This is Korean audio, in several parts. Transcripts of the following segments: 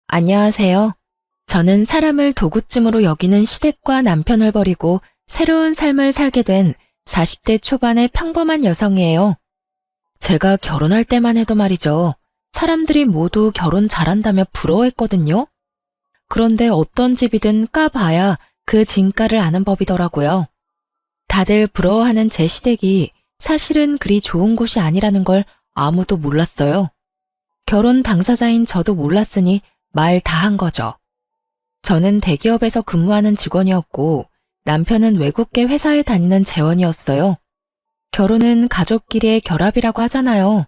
안녕하세요. 저는 사람을 도구쯤으로 여기는 시댁과 남편을 버리고 새로운 삶을 살게 된 40대 초반의 평범한 여성이에요. 제가 결혼할 때만 해도 말이죠. 사람들이 모두 결혼 잘한다며 부러워했거든요. 그런데 어떤 집이든 까봐야 그 진가를 아는 법이더라고요. 다들 부러워하는 제 시댁이 사실은 그리 좋은 곳이 아니라는 걸 아무도 몰랐어요. 결혼 당사자인 저도 몰랐으니 말 다 한 거죠. 저는 대기업에서 근무하는 직원이었고 남편은 외국계 회사에 다니는 재원이었어요. 결혼은 가족끼리의 결합이라고 하잖아요.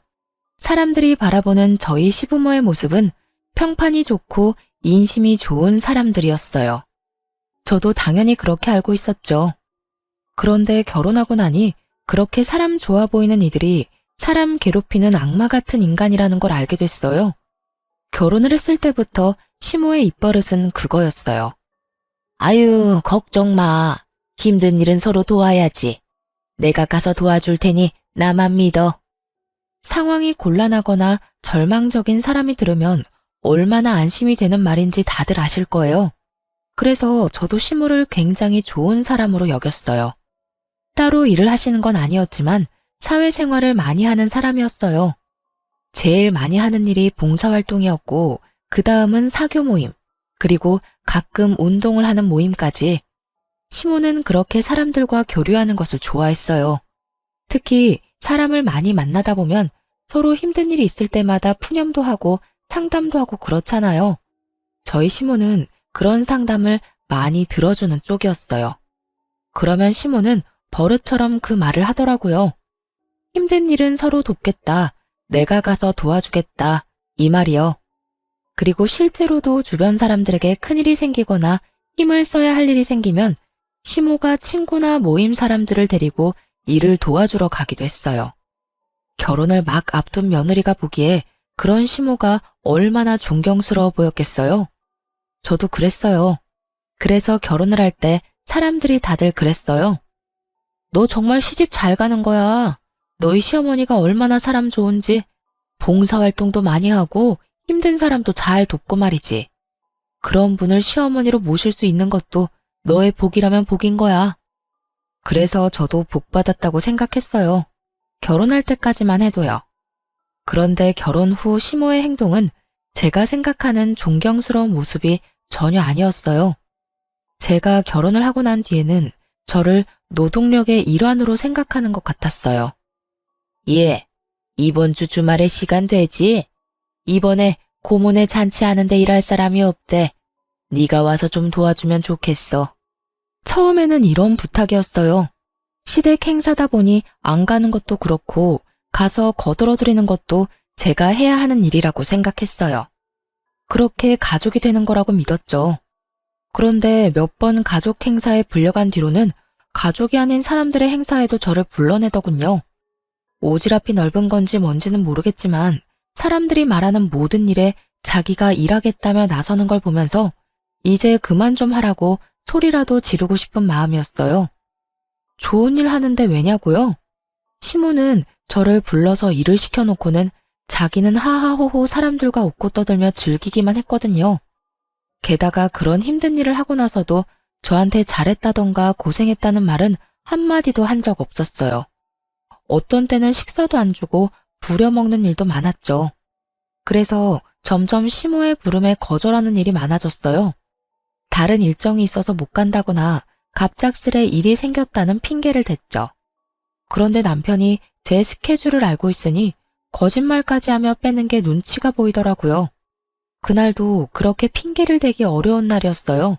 사람들이 바라보는 저희 시부모의 모습은 평판이 좋고 인심이 좋은 사람들이었어요. 저도 당연히 그렇게 알고 있었죠. 그런데 결혼하고 나니 그렇게 사람 좋아 보이는 이들이 사람 괴롭히는 악마 같은 인간이라는 걸 알게 됐어요. 결혼을 했을 때부터 시모의 입버릇은 그거였어요. 아유, 걱정 마. 힘든 일은 서로 도와야지. 내가 가서 도와줄 테니 나만 믿어. 상황이 곤란하거나 절망적인 사람이 들으면 얼마나 안심이 되는 말인지 다들 아실 거예요. 그래서 저도 시모를 굉장히 좋은 사람으로 여겼어요. 따로 일을 하시는 건 아니었지만 사회생활을 많이 하는 사람이었어요. 제일 많이 하는 일이 봉사활동이었고 그 다음은 사교 모임, 그리고 가끔 운동을 하는 모임까지. 시모는 그렇게 사람들과 교류하는 것을 좋아했어요. 특히 사람을 많이 만나다 보면 서로 힘든 일이 있을 때마다 푸념도 하고 상담도 하고 그렇잖아요. 저희 시모는 그런 상담을 많이 들어주는 쪽이었어요. 그러면 시모는 버릇처럼 그 말을 하더라고요. 힘든 일은 서로 돕겠다. 내가 가서 도와주겠다. 이 말이요. 그리고 실제로도 주변 사람들에게 큰일이 생기거나 힘을 써야 할 일이 생기면 시모가 친구나 모임 사람들을 데리고 일을 도와주러 가기도 했어요. 결혼을 막 앞둔 며느리가 보기에 그런 시모가 얼마나 존경스러워 보였겠어요? 저도 그랬어요. 그래서 결혼을 할 때 사람들이 다들 그랬어요. 너 정말 시집 잘 가는 거야. 너희 시어머니가 얼마나 사람 좋은지 봉사활동도 많이 하고 힘든 사람도 잘 돕고 말이지. 그런 분을 시어머니로 모실 수 있는 것도 너의 복이라면 복인 거야. 그래서 저도 복 받았다고 생각했어요. 결혼할 때까지만 해도요. 그런데 결혼 후 시모의 행동은 제가 생각하는 존경스러운 모습이 전혀 아니었어요. 제가 결혼을 하고 난 뒤에는 저를 노동력의 일환으로 생각하는 것 같았어요. 예, 이번 주 주말에 시간 되지? 이번에 고모네 잔치하는데 일할 사람이 없대. 네가 와서 좀 도와주면 좋겠어. 처음에는 이런 부탁이었어요. 시댁 행사다 보니 안 가는 것도 그렇고 가서 거들어드리는 것도 제가 해야 하는 일이라고 생각했어요. 그렇게 가족이 되는 거라고 믿었죠. 그런데 몇 번 가족 행사에 불려간 뒤로는 가족이 아닌 사람들의 행사에도 저를 불러내더군요. 오지랖이 넓은 건지 뭔지는 모르겠지만 사람들이 말하는 모든 일에 자기가 일하겠다며 나서는 걸 보면서 이제 그만 좀 하라고 소리라도 지르고 싶은 마음이었어요. 좋은 일 하는데 왜냐고요? 시모는 저를 불러서 일을 시켜놓고는 자기는 하하호호 사람들과 웃고 떠들며 즐기기만 했거든요. 게다가 그런 힘든 일을 하고 나서도 저한테 잘했다던가 고생했다는 말은 한마디도 한 적 없었어요. 어떤 때는 식사도 안 주고 부려먹는 일도 많았죠. 그래서 점점 시모의 부름에 거절하는 일이 많아졌어요. 다른 일정이 있어서 못 간다거나 갑작스레 일이 생겼다는 핑계를 댔죠. 그런데 남편이 제 스케줄을 알고 있으니 거짓말까지 하며 빼는 게 눈치가 보이더라고요. 그날도 그렇게 핑계를 대기 어려운 날이었어요.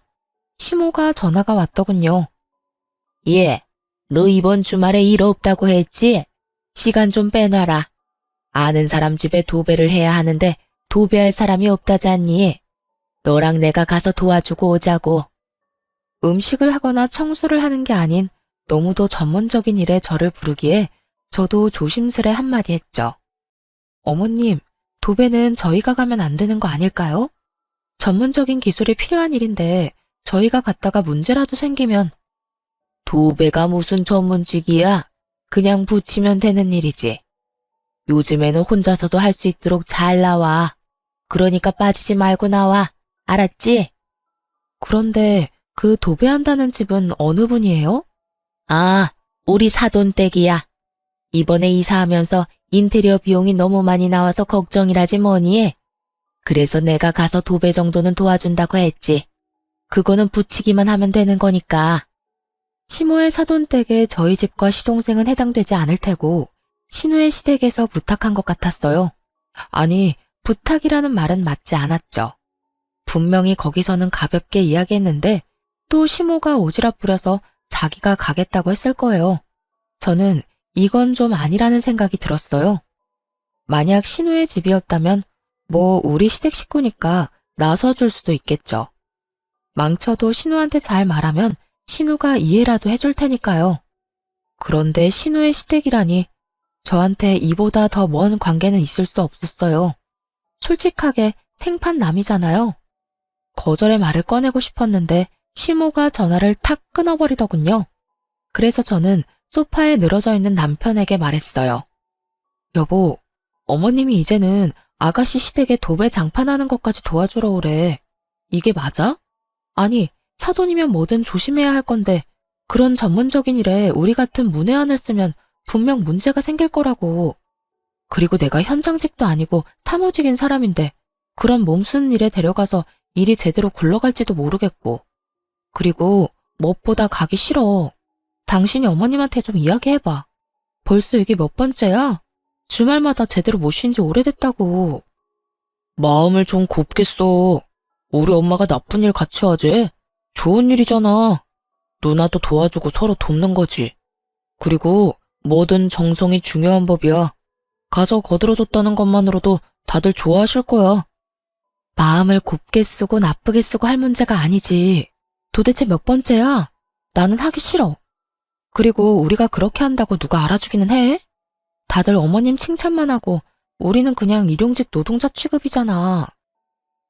시모가 전화가 왔더군요. 예, 너 이번 주말에 일 없다고 했지? 시간 좀 빼놔라. 아는 사람 집에 도배를 해야 하는데 도배할 사람이 없다잖니. 너랑 내가 가서 도와주고 오자고. 음식을 하거나 청소를 하는 게 아닌 너무도 전문적인 일에 저를 부르기에 저도 조심스레 한마디 했죠. 어머님, 도배는 저희가 가면 안 되는 거 아닐까요? 전문적인 기술이 필요한 일인데 저희가 갔다가 문제라도 생기면. 도배가 무슨 전문직이야? 그냥 붙이면 되는 일이지. 요즘에는 혼자서도 할 수 있도록 잘 나와. 그러니까 빠지지 말고 나와. 알았지? 그런데 그 도배한다는 집은 어느 분이에요? 아, 우리 사돈댁이야. 이번에 이사하면서 인테리어 비용이 너무 많이 나와서 걱정이라지 뭐니. 그래서 내가 가서 도배 정도는 도와준다고 했지. 그거는 붙이기만 하면 되는 거니까. 시모의 사돈댁에 저희 집과 시동생은 해당되지 않을 테고 신우의 시댁에서 부탁한 것 같았어요. 아니, 부탁이라는 말은 맞지 않았죠. 분명히 거기서는 가볍게 이야기했는데 또 시모가 오지랖 부려서 자기가 가겠다고 했을 거예요. 저는 이건 좀 아니라는 생각이 들었어요. 만약 신우의 집이었다면 뭐 우리 시댁 식구니까 나서줄 수도 있겠죠. 망쳐도 신우한테 잘 말하면 신우가 이해라도 해줄 테니까요. 그런데 신우의 시댁이라니 저한테 이보다 더 먼 관계는 있을 수 없었어요. 솔직하게 생판남이잖아요. 거절의 말을 꺼내고 싶었는데 시모가 전화를 탁 끊어버리더군요. 그래서 저는 소파에 늘어져 있는 남편에게 말했어요. 여보, 어머님이 이제는 아가씨 시댁에 도배 장판하는 것까지 도와주러 오래. 이게 맞아? 아니, 사돈이면 뭐든 조심해야 할 건데 그런 전문적인 일에 우리 같은 문외한을 쓰면 분명 문제가 생길 거라고. 그리고 내가 현장직도 아니고 사무직인 사람인데 그런 몸쓰는 일에 데려가서 일이 제대로 굴러갈지도 모르겠고. 그리고 무엇보다 가기 싫어. 당신이 어머님한테 좀 이야기해봐. 벌써 이게 몇 번째야? 주말마다 제대로 못 쉰 지 오래됐다고. 마음을 좀 곱게 써. 우리 엄마가 나쁜 일 같이 하지? 좋은 일이잖아. 누나도 도와주고 서로 돕는 거지. 그리고 뭐든 정성이 중요한 법이야. 가서 거들어줬다는 것만으로도 다들 좋아하실 거야. 마음을 곱게 쓰고 나쁘게 쓰고 할 문제가 아니지. 도대체 몇 번째야? 나는 하기 싫어. 그리고 우리가 그렇게 한다고 누가 알아주기는 해? 다들 어머님 칭찬만 하고 우리는 그냥 일용직 노동자 취급이잖아.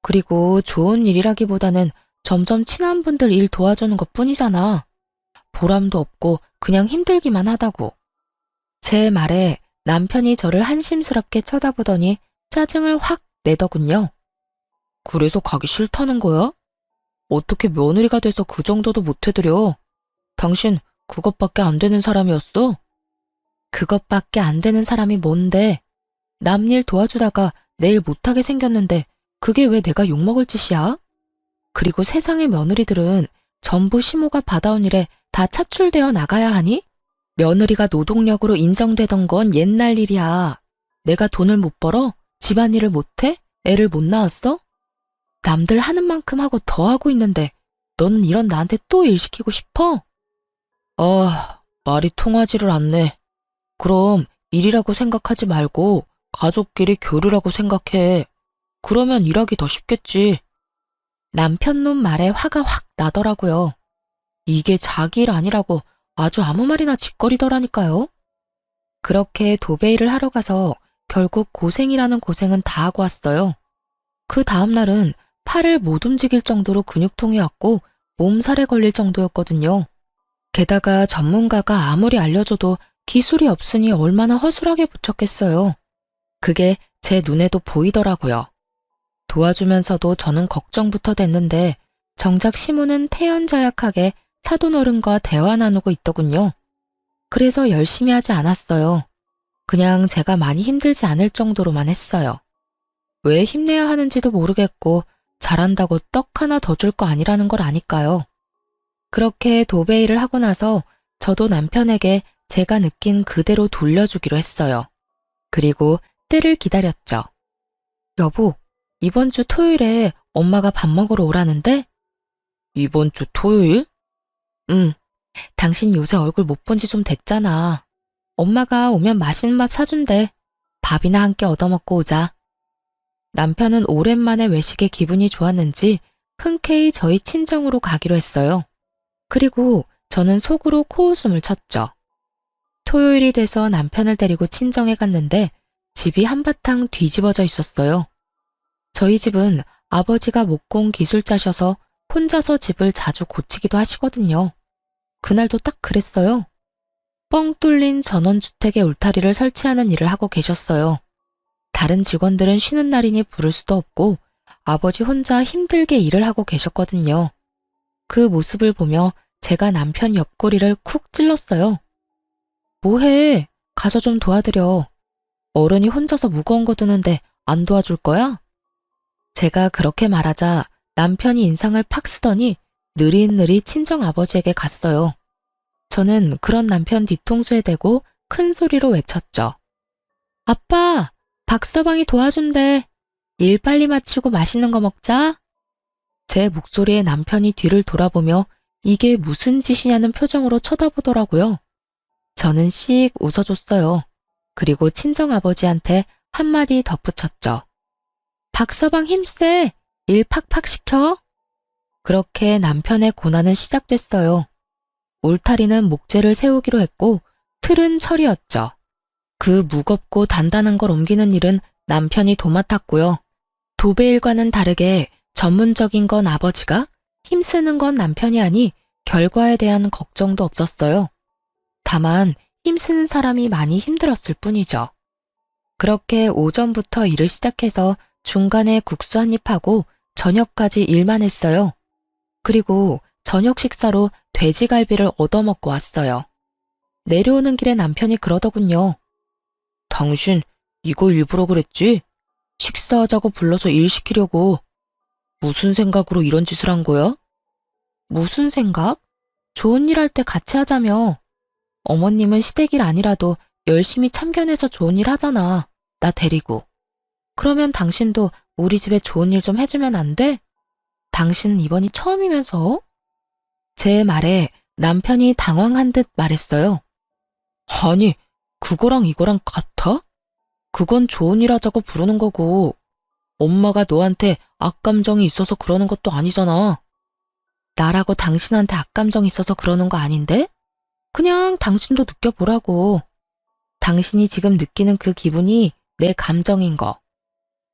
그리고 좋은 일이라기보다는 점점 친한 분들 일 도와주는 것 뿐이잖아. 보람도 없고 그냥 힘들기만 하다고. 제 말에 남편이 저를 한심스럽게 쳐다보더니 짜증을 확 내더군요. 그래서 가기 싫다는 거야? 어떻게 며느리가 돼서 그 정도도 못 해드려? 당신 그것밖에 안 되는 사람이었어? 그것밖에 안 되는 사람이 뭔데? 남 일 도와주다가 내일 못하게 생겼는데 그게 왜 내가 욕먹을 짓이야? 그리고 세상의 며느리들은 전부 시모가 받아온 일에 다 차출되어 나가야 하니? 며느리가 노동력으로 인정되던 건 옛날 일이야. 내가 돈을 못 벌어? 집안일을 못해? 애를 못 낳았어? 남들 하는 만큼 하고 더 하고 있는데 너는 이런 나한테 또 일 시키고 싶어? 아, 말이 통하지를 않네. 그럼 일이라고 생각하지 말고 가족끼리 교류라고 생각해. 그러면 일하기 더 쉽겠지. 남편 놈 말에 화가 확 나더라고요. 이게 자기 일 아니라고 아주 아무 말이나 짓거리더라니까요. 그렇게 도배일을 하러 가서 결국 고생이라는 고생은 다 하고 왔어요. 그 다음 날은 팔을 못 움직일 정도로 근육통이 왔고 몸살에 걸릴 정도였거든요. 게다가 전문가가 아무리 알려줘도 기술이 없으니 얼마나 허술하게 붙였겠어요. 그게 제 눈에도 보이더라고요. 도와주면서도 저는 걱정부터 됐는데 정작 시모는 태연자약하게 사돈어른과 대화 나누고 있더군요. 그래서 열심히 하지 않았어요. 그냥 제가 많이 힘들지 않을 정도로만 했어요. 왜 힘내야 하는지도 모르겠고 잘한다고 떡 하나 더 줄 거 아니라는 걸 아니까요. 그렇게 도배일을 하고 나서 저도 남편에게 제가 느낀 그대로 돌려주기로 했어요. 그리고 때를 기다렸죠. 여보, 이번 주 토요일에 엄마가 밥 먹으러 오라는데? 이번 주 토요일? 응. 당신 요새 얼굴 못 본 지 좀 됐잖아. 엄마가 오면 맛있는 밥 사준대. 밥이나 함께 얻어먹고 오자. 남편은 오랜만에 외식에 기분이 좋았는지 흔쾌히 저희 친정으로 가기로 했어요. 그리고 저는 속으로 코웃음을 쳤죠. 토요일이 돼서 남편을 데리고 친정에 갔는데 집이 한바탕 뒤집어져 있었어요. 저희 집은 아버지가 목공 기술자셔서 혼자서 집을 자주 고치기도 하시거든요. 그날도 딱 그랬어요. 뻥 뚫린 전원주택의 울타리를 설치하는 일을 하고 계셨어요. 다른 직원들은 쉬는 날이니 부를 수도 없고 아버지 혼자 힘들게 일을 하고 계셨거든요. 그 모습을 보며 제가 남편 옆구리를 쿡 찔렀어요. 뭐해? 가서 좀 도와드려. 어른이 혼자서 무거운 거 드는데 안 도와줄 거야? 제가 그렇게 말하자 남편이 인상을 팍 쓰더니 느릿느릿 친정아버지에게 갔어요. 저는 그런 남편 뒤통수에 대고 큰 소리로 외쳤죠. 아빠, 박서방이 도와준대. 일 빨리 마치고 맛있는 거 먹자. 제 목소리에 남편이 뒤를 돌아보며 이게 무슨 짓이냐는 표정으로 쳐다보더라고요. 저는 씩 웃어줬어요. 그리고 친정아버지한테 한마디 덧붙였죠. 박서방 힘세. 일 팍팍 시켜. 그렇게 남편의 고난은 시작됐어요. 울타리는 목재를 세우기로 했고 틀은 철이었죠. 그 무겁고 단단한 걸 옮기는 일은 남편이 도맡았고요. 도배 일과는 다르게 전문적인 건 아버지가, 힘쓰는 건 남편이 아니 결과에 대한 걱정도 없었어요. 다만 힘쓰는 사람이 많이 힘들었을 뿐이죠. 그렇게 오전부터 일을 시작해서 중간에 국수 한 입 하고 저녁까지 일만 했어요. 그리고 저녁 식사로 돼지갈비를 얻어먹고 왔어요. 내려오는 길에 남편이 그러더군요. 당신 이거 일부러 그랬지? 식사하자고 불러서 일 시키려고. 무슨 생각으로 이런 짓을 한 거야? 무슨 생각? 좋은 일 할 때 같이 하자며. 어머님은 시댁일 아니라도 열심히 참견해서 좋은 일 하잖아. 나 데리고. 그러면 당신도 우리 집에 좋은 일 좀 해주면 안 돼? 당신은 이번이 처음이면서? 제 말에 남편이 당황한 듯 말했어요. 아니, 그거랑 이거랑 같아? 그건 좋은 일 하자고 부르는 거고, 엄마가 너한테 악감정이 있어서 그러는 것도 아니잖아. 나라고 당신한테 악감정이 있어서 그러는 거 아닌데? 그냥 당신도 느껴보라고. 당신이 지금 느끼는 그 기분이 내 감정인 거.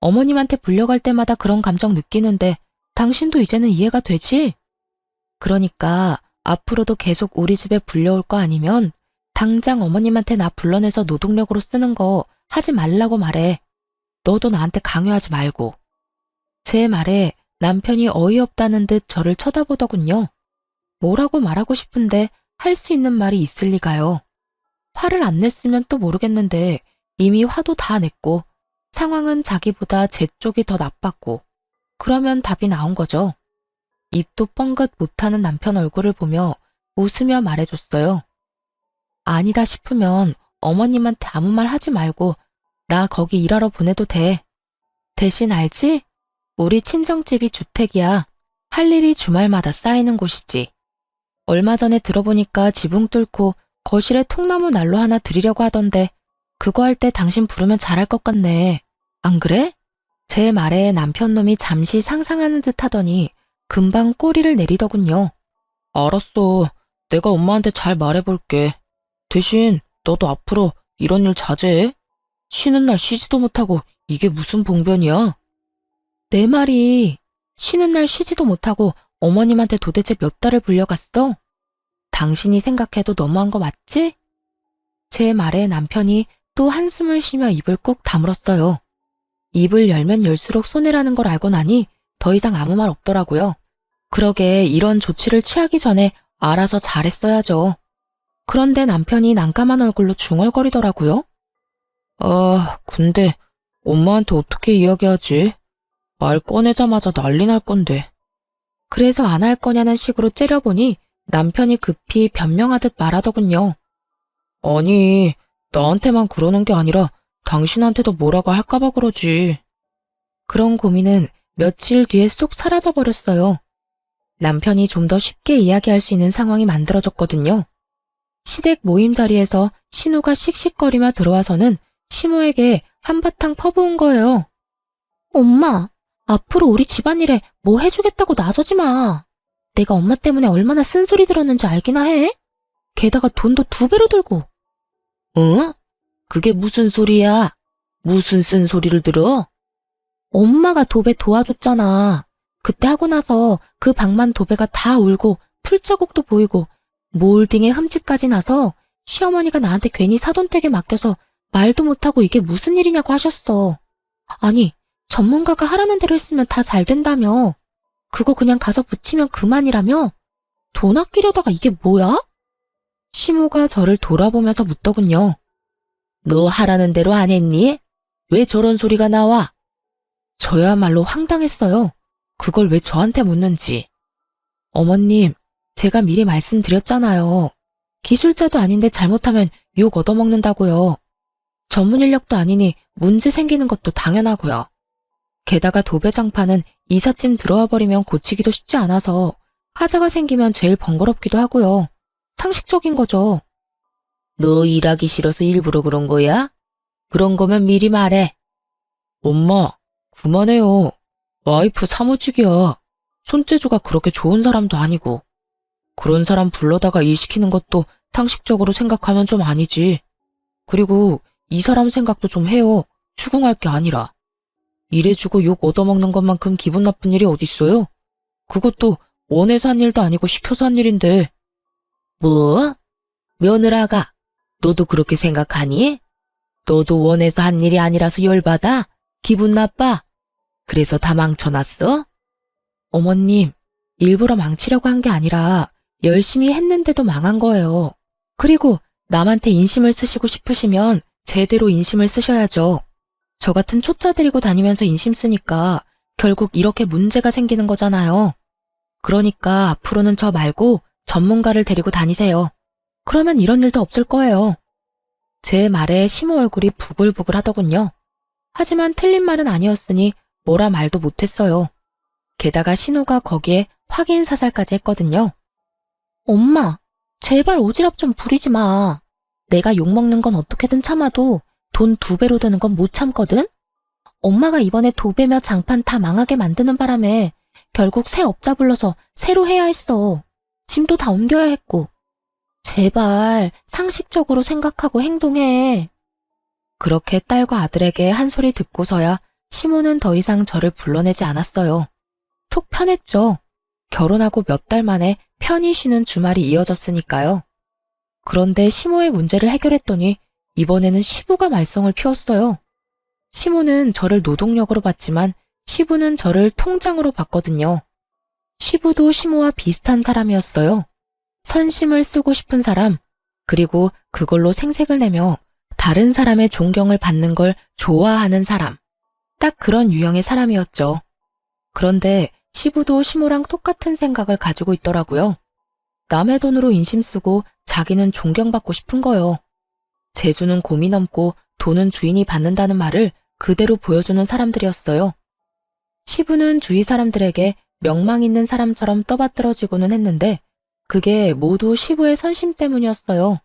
어머님한테 불려갈 때마다 그런 감정 느끼는데 당신도 이제는 이해가 되지? 그러니까 앞으로도 계속 우리 집에 불려올 거 아니면 당장 어머님한테 나 불러내서 노동력으로 쓰는 거 하지 말라고 말해. 너도 나한테 강요하지 말고. 제 말에 남편이 어이없다는 듯 저를 쳐다보더군요. 뭐라고 말하고 싶은데 할 수 있는 말이 있을 리가요. 화를 안 냈으면 또 모르겠는데 이미 화도 다 냈고 상황은 자기보다 제 쪽이 더 나빴고 그러면 답이 나온 거죠. 입도 뻥긋 못하는 남편 얼굴을 보며 웃으며 말해줬어요. 아니다 싶으면 어머님한테 아무 말 하지 말고 나 거기 일하러 보내도 돼. 대신 알지? 우리 친정집이 주택이야. 할 일이 주말마다 쌓이는 곳이지. 얼마 전에 들어보니까 지붕 뚫고 거실에 통나무 난로 하나 드리려고 하던데 그거 할 때 당신 부르면 잘할 것 같네. 안 그래? 제 말에 남편놈이 잠시 상상하는 듯 하더니 금방 꼬리를 내리더군요. 알았어. 내가 엄마한테 잘 말해볼게. 대신 너도 앞으로 이런 일 자제해. 쉬는 날 쉬지도 못하고 이게 무슨 봉변이야? 내 말이 쉬는 날 쉬지도 못하고 어머님한테 도대체 몇 달을 불려갔어? 당신이 생각해도 너무한 거 맞지? 제 말에 남편이 또 한숨을 쉬며 입을 꾹 다물었어요. 입을 열면 열수록 손해라는 걸 알고 나니 더 이상 아무 말 없더라고요. 그러게 이런 조치를 취하기 전에 알아서 잘했어야죠. 그런데 남편이 난감한 얼굴로 중얼거리더라고요. 아, 근데 엄마한테 어떻게 이야기하지? 말 꺼내자마자 난리 날 건데. 그래서 안 할 거냐는 식으로 째려보니 남편이 급히 변명하듯 말하더군요. 아니, 나한테만 그러는 게 아니라 당신한테도 뭐라고 할까봐 그러지. 그런 고민은 며칠 뒤에 쏙 사라져버렸어요. 남편이 좀 더 쉽게 이야기할 수 있는 상황이 만들어졌거든요. 시댁 모임 자리에서 신우가 씩씩거리며 들어와서는 시모에게 한바탕 퍼부은 거예요. 엄마, 앞으로 우리 집안일에 뭐 해주겠다고 나서지 마. 내가 엄마 때문에 얼마나 쓴소리 들었는지 알기나 해? 게다가 돈도 2배로 들고. 응? 그게 무슨 소리야? 무슨 쓴소리를 들어? 엄마가 도배 도와줬잖아. 그때 하고 나서 그 방만 도배가 다 울고 풀자국도 보이고 몰딩에 흠집까지 나서 시어머니가 나한테 괜히 사돈댁에 맡겨서 말도 못하고 이게 무슨 일이냐고 하셨어. 아니, 전문가가 하라는 대로 했으면 다 잘 된다며. 그거 그냥 가서 붙이면 그만이라며? 돈 아끼려다가 이게 뭐야? 시모가 저를 돌아보면서 묻더군요. 너 하라는 대로 안 했니? 왜 저런 소리가 나와? 저야말로 황당했어요. 그걸 왜 저한테 묻는지. 어머님, 제가 미리 말씀드렸잖아요. 기술자도 아닌데 잘못하면 욕 얻어먹는다고요. 전문 인력도 아니니 문제 생기는 것도 당연하고요. 게다가 도배장판은 이삿짐 들어와 버리면 고치기도 쉽지 않아서 하자가 생기면 제일 번거롭기도 하고요. 상식적인 거죠. 너 일하기 싫어서 일부러 그런 거야? 그런 거면 미리 말해. 엄마, 그만해요. 와이프 사무직이야. 손재주가 그렇게 좋은 사람도 아니고. 그런 사람 불러다가 일 시키는 것도 상식적으로 생각하면 좀 아니지. 그리고 이 사람 생각도 좀 해요. 추궁할 게 아니라. 일해주고 욕 얻어먹는 것만큼 기분 나쁜 일이 어딨어요? 그것도 원해서 한 일도 아니고 시켜서 한 일인데. 뭐? 며느라가, 너도 그렇게 생각하니? 너도 원해서 한 일이 아니라서 열받아? 기분 나빠? 그래서 다 망쳐놨어? 어머님, 일부러 망치려고 한 게 아니라 열심히 했는데도 망한 거예요. 그리고 남한테 인심을 쓰시고 싶으시면 제대로 인심을 쓰셔야죠. 저 같은 초짜 데리고 다니면서 인심 쓰니까 결국 이렇게 문제가 생기는 거잖아요. 그러니까 앞으로는 저 말고 전문가를 데리고 다니세요. 그러면 이런 일도 없을 거예요. 제 말에 시모 얼굴이 부글부글 하더군요. 하지만 틀린 말은 아니었으니 뭐라 말도 못했어요. 게다가 신우가 거기에 확인 사살까지 했거든요. 엄마, 제발 오지랖 좀 부리지 마. 내가 욕먹는 건 어떻게든 참아도 돈 2배로 드는 건 못 참거든? 엄마가 이번에 도배며 장판 다 망하게 만드는 바람에 결국 새 업자 불러서 새로 해야 했어. 짐도 다 옮겨야 했고. 제발 상식적으로 생각하고 행동해. 그렇게 딸과 아들에게 한 소리 듣고서야 시모는 더 이상 저를 불러내지 않았어요. 속 편했죠. 결혼하고 몇 달 만에 편히 쉬는 주말이 이어졌으니까요. 그런데 시모의 문제를 해결했더니 이번에는 시부가 말썽을 피웠어요. 시모는 저를 노동력으로 봤지만 시부는 저를 통장으로 봤거든요. 시부도 시모와 비슷한 사람이었어요. 선심을 쓰고 싶은 사람, 그리고 그걸로 생색을 내며 다른 사람의 존경을 받는 걸 좋아하는 사람. 딱 그런 유형의 사람이었죠. 그런데 시부도 시모랑 똑같은 생각을 가지고 있더라고요. 남의 돈으로 인심 쓰고 자기는 존경받고 싶은 거요. 재주는 곰이 넘고 돈은 주인이 받는다는 말을 그대로 보여주는 사람들이었어요. 시부는 주위 사람들에게 명망 있는 사람처럼 떠받들어지고는 했는데 그게 모두 시부의 선심 때문이었어요.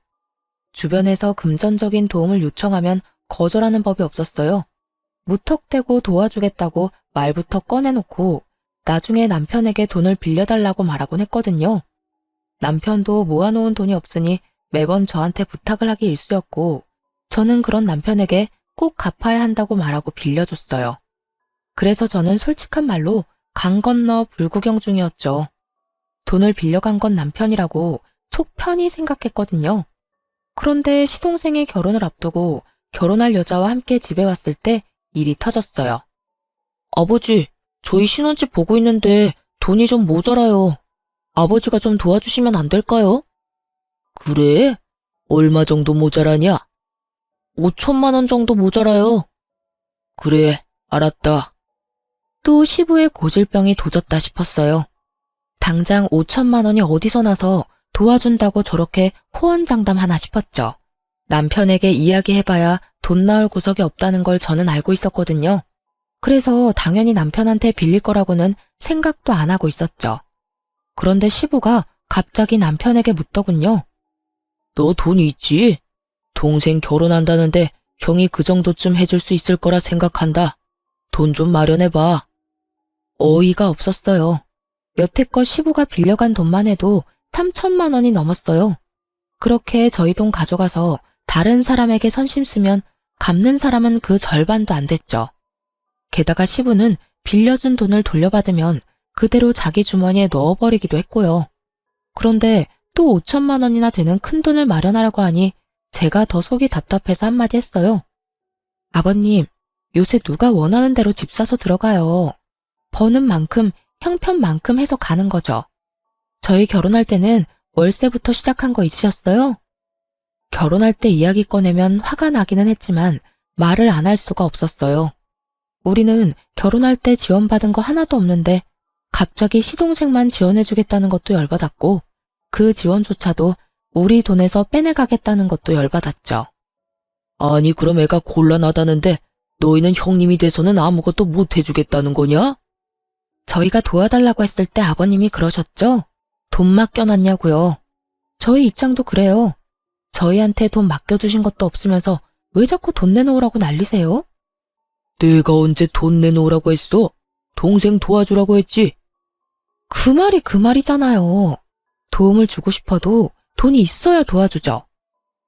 주변에서 금전적인 도움을 요청하면 거절하는 법이 없었어요. 무턱대고 도와주겠다고 말부터 꺼내놓고 나중에 남편에게 돈을 빌려달라고 말하곤 했거든요. 남편도 모아놓은 돈이 없으니 매번 저한테 부탁을 하기 일쑤였고 저는 그런 남편에게 꼭 갚아야 한다고 말하고 빌려줬어요. 그래서 저는 솔직한 말로 강 건너 불구경 중이었죠. 돈을 빌려간 건 남편이라고 속 편히 생각했거든요. 그런데 시동생의 결혼을 앞두고 결혼할 여자와 함께 집에 왔을 때 일이 터졌어요. 아버지, 저희 신혼집 보고 있는데 돈이 좀 모자라요. 아버지가 좀 도와주시면 안 될까요? 그래? 얼마 정도 모자라냐? 5천만 원 정도 모자라요. 그래, 알았다. 또 시부의 고질병이 도졌다 싶었어요. 당장 5천만 원이 어디서 나서 도와준다고 저렇게 호언장담하나 싶었죠. 남편에게 이야기해봐야 돈 나올 구석이 없다는 걸 저는 알고 있었거든요. 그래서 당연히 남편한테 빌릴 거라고는 생각도 안 하고 있었죠. 그런데 시부가 갑자기 남편에게 묻더군요. 너 돈이 있지? 동생 결혼한다는데 형이 그 정도쯤 해줄 수 있을 거라 생각한다. 돈 좀 마련해봐. 어이가 없었어요. 여태껏 시부가 빌려간 돈만 해도 3천만 원이 넘었어요. 그렇게 저희 돈 가져가서 다른 사람에게 선심 쓰면 갚는 사람은 그 절반도 안 됐죠. 게다가 시부는 빌려준 돈을 돌려받으면 그대로 자기 주머니에 넣어버리기도 했고요. 그런데 또 5천만 원이나 되는 큰 돈을 마련하라고 하니 제가 더 속이 답답해서 한마디 했어요. 아버님, 요새 누가 원하는 대로 집 사서 들어가요. 버는 만큼, 형편만큼 해서 가는 거죠. 저희 결혼할 때는 월세부터 시작한 거 잊으셨어요? 결혼할 때 이야기 꺼내면 화가 나기는 했지만 말을 안 할 수가 없었어요. 우리는 결혼할 때 지원받은 거 하나도 없는데 갑자기 시동생만 지원해주겠다는 것도 열받았고 그 지원조차도 우리 돈에서 빼내가겠다는 것도 열받았죠. 아니, 그럼 애가 곤란하다는데 너희는 형님이 돼서는 아무것도 못 해주겠다는 거냐? 저희가 도와달라고 했을 때 아버님이 그러셨죠? 돈 맡겨놨냐고요. 저희 입장도 그래요. 저희한테 돈 맡겨두신 것도 없으면서 왜 자꾸 돈 내놓으라고 난리세요? 내가 언제 돈 내놓으라고 했어? 동생 도와주라고 했지. 그 말이 그 말이잖아요. 도움을 주고 싶어도 돈이 있어야 도와주죠.